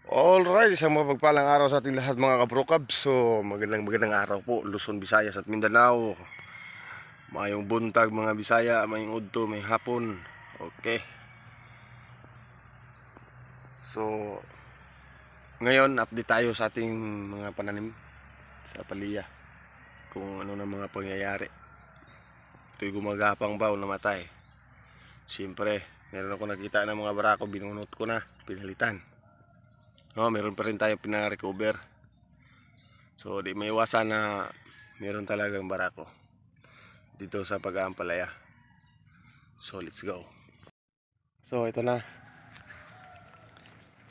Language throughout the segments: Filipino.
Alright, isang mapagpalang araw sa ating lahat mga kabrokab. So, magandang araw po, Luzon, Visayas at Mindanao. Mayong buntag mga Bisaya, mayong udto, may hapon. Okay. So, ngayon update tayo sa ating mga pananim sa palya. Kung ano na mga pangyayari. Ito'y gumagapang ba o namatay. Siyempre, meron ako nakita ng mga barako, binunot ko na, pinalitan. No, meron pa rin tayong pina-recover. So, di may iwasan na meron talagang barako dito sa pag-aampalaya. So, let's go. So, ito na.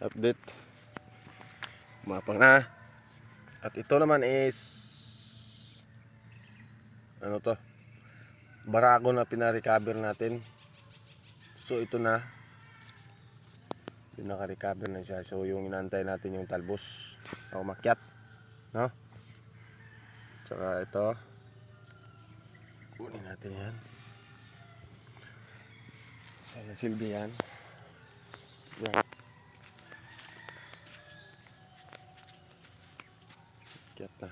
Update. Mapang na. At ito naman is ano to? Barako na pina-recover natin. So, ito na. Naka-recover na siya. So, yung inantay natin yung talbos na umakyat. No? Tsaka ito. Kunin natin yan. Sana silbi yan. Yan. Umakyat na.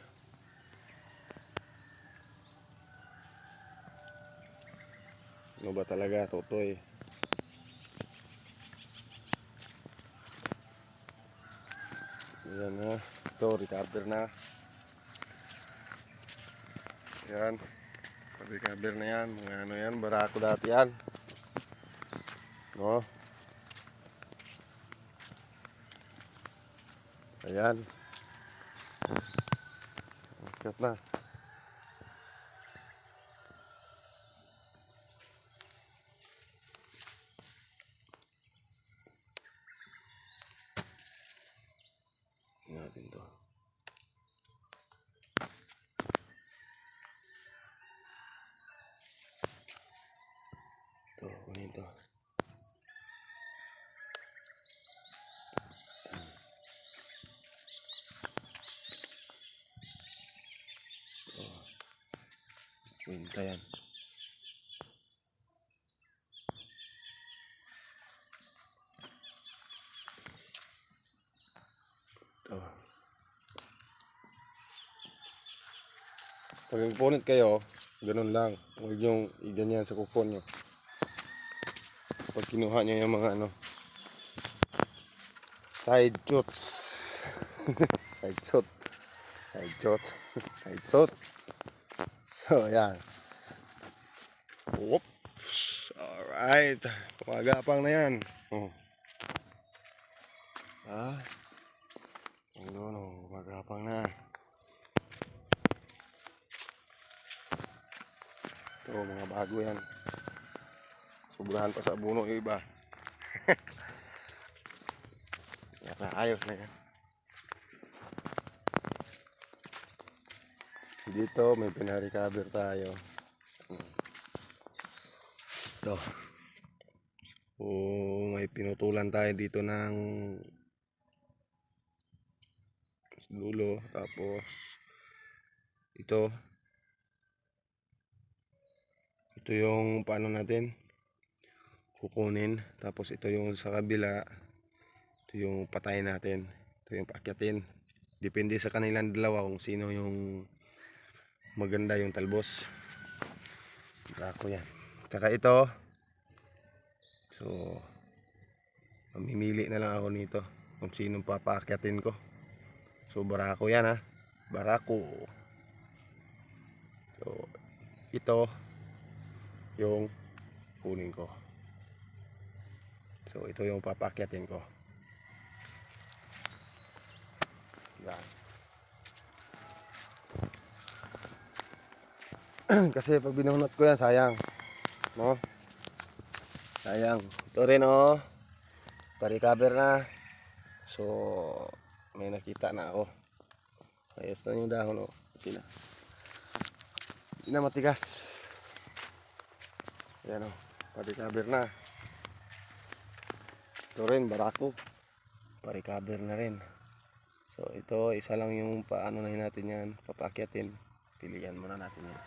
Ano ba talaga? Totoy. Yan na. Ito, recover na. Yan. Recover na yan. Mga ano yan. Barako dati yan. No? Ayan. Umakyat na. Natin to. Ito, kunin to. Winta yan. Ito. Pag nagpunit kayo, ganun lang. Huwag yung iganyan sa kupon nyo. Pag kinuha nyo yung mga ano, side shoots. Side shoot. Side shot. Side shot. So, yan. Whoops. Alright. Kumagapang na yan. Ano, kumagapang na. Ito, mga bago yan. Sobrahan pa sa buno yung iba. Ayos na yan. Dito may pina-recover tayo. Ito. May pinutulan tayo dito ng dulo. Tapos ito yung paano natin kukunin. Tapos ito yung sa kabila. Ito yung patayin natin. Ito yung paakyatin. Depende sa kanilang dalawa kung sino yung maganda yung talbos. Ako yan. Tsaka ito. So, mamimili na lang ako nito kung sinong papaakyatin ko. So, barako yan ha. Barako. So, ito yung kunin ko. So, ito yung papaakyatin ko. Yan. Kasi pag binunot ko yan, sayang. No? Sayang. Ito rin oh. Pa-recover na. So, may nakita na ako. Ayos na yung dahon oh. Okay na. Hindi na matigas. Ayan oh. Pa-recover na. Ito rin, barako. Pa-recover na rin. So, ito, isa lang yung paano na natin yan. Papakyatin. Pilihan muna natin yan.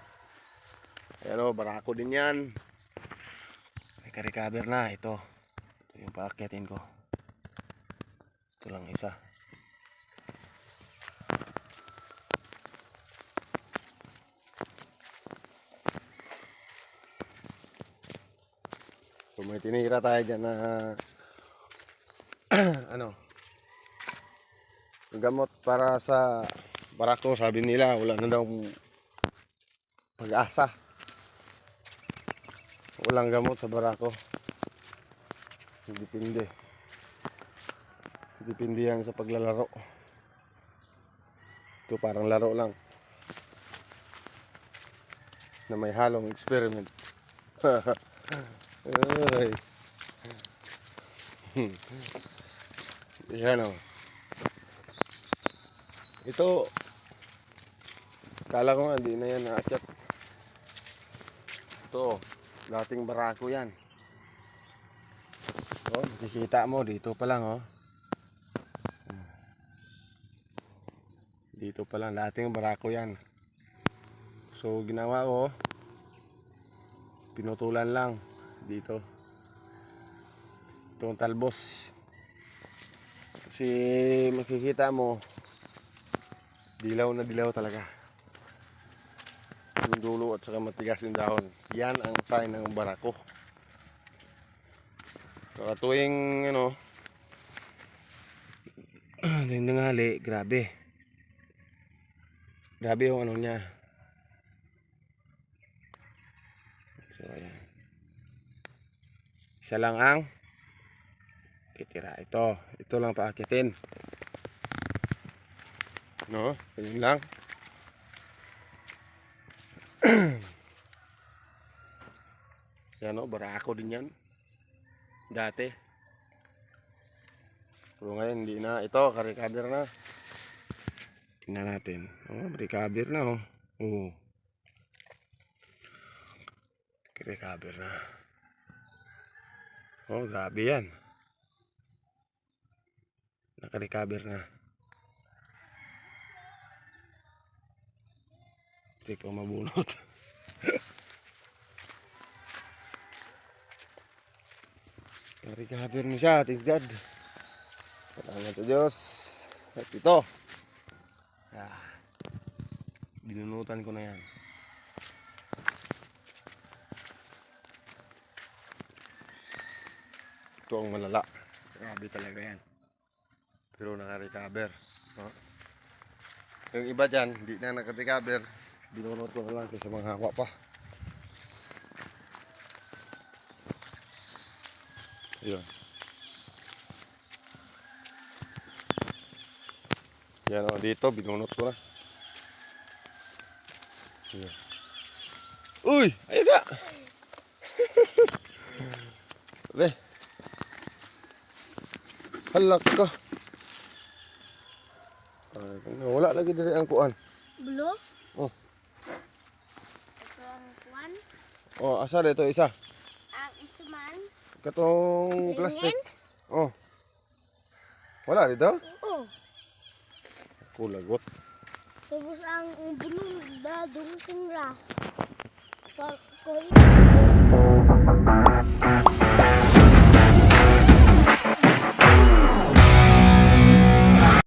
Ayan o, barako din yan. May ka-recover na. Ito yung paakyatin ko. Ito lang isa. So may tinira tayo dyan na ano, gamot para sa barako. Sabi nila wala na daw pag-asa, walang gamot sa barako. Depende yan sa paglalaro. Ito parang laro lang na may halong experiment. Ay. Yan o. Ito, kala ko nga di na yan naakyat. Ito, dating barako yan. Oh, makikita mo dito pa lang oh. Dito pa lang, dating barako yan. So ginawa ko, pinutulan lang dito. Itong talbos. Kasi makikita mo, dilaw na dilaw talaga. Yung dulo at saka matigas yung dahon. Yan ang sign ng barako. So tuwing ano, nangangali, grabe. Grabe yung ano niya. So ayan. Isa lang ang titira. Ito lang paakyatin. No? Ganyan lang. Yan o, barako din yan. Dati. Pero ngayon hindi na. Ito, recover na. Tingnan natin. Oh, recover na oh. Oo. Recover na. Oh, grabe yan. Naka-recover na. Hindi ko mabunot. Naka-recover na siya. Thanks God. Salamat sa Diyos. At ito. Binunutan ko na yan. Ito ang malala. Grabe talaga yan. Pero naka-recover. No? Yung iba dyan, hindi na naka-recover. Binunot ko na lang kasi mga hawa pa. Ayun. Yan o, dito binunot ko na. Ayan. Uy! Ayun na! Be. Halak ka. Wala lagi dari ang kuan. Blue? Oh. Ito ang kuwan. Oh, asa dito isa? Ang isuman. Katong plastic. Oh. Wala dito? Oo. Kulagot. Tapos ang bunong dadong sinra. Pag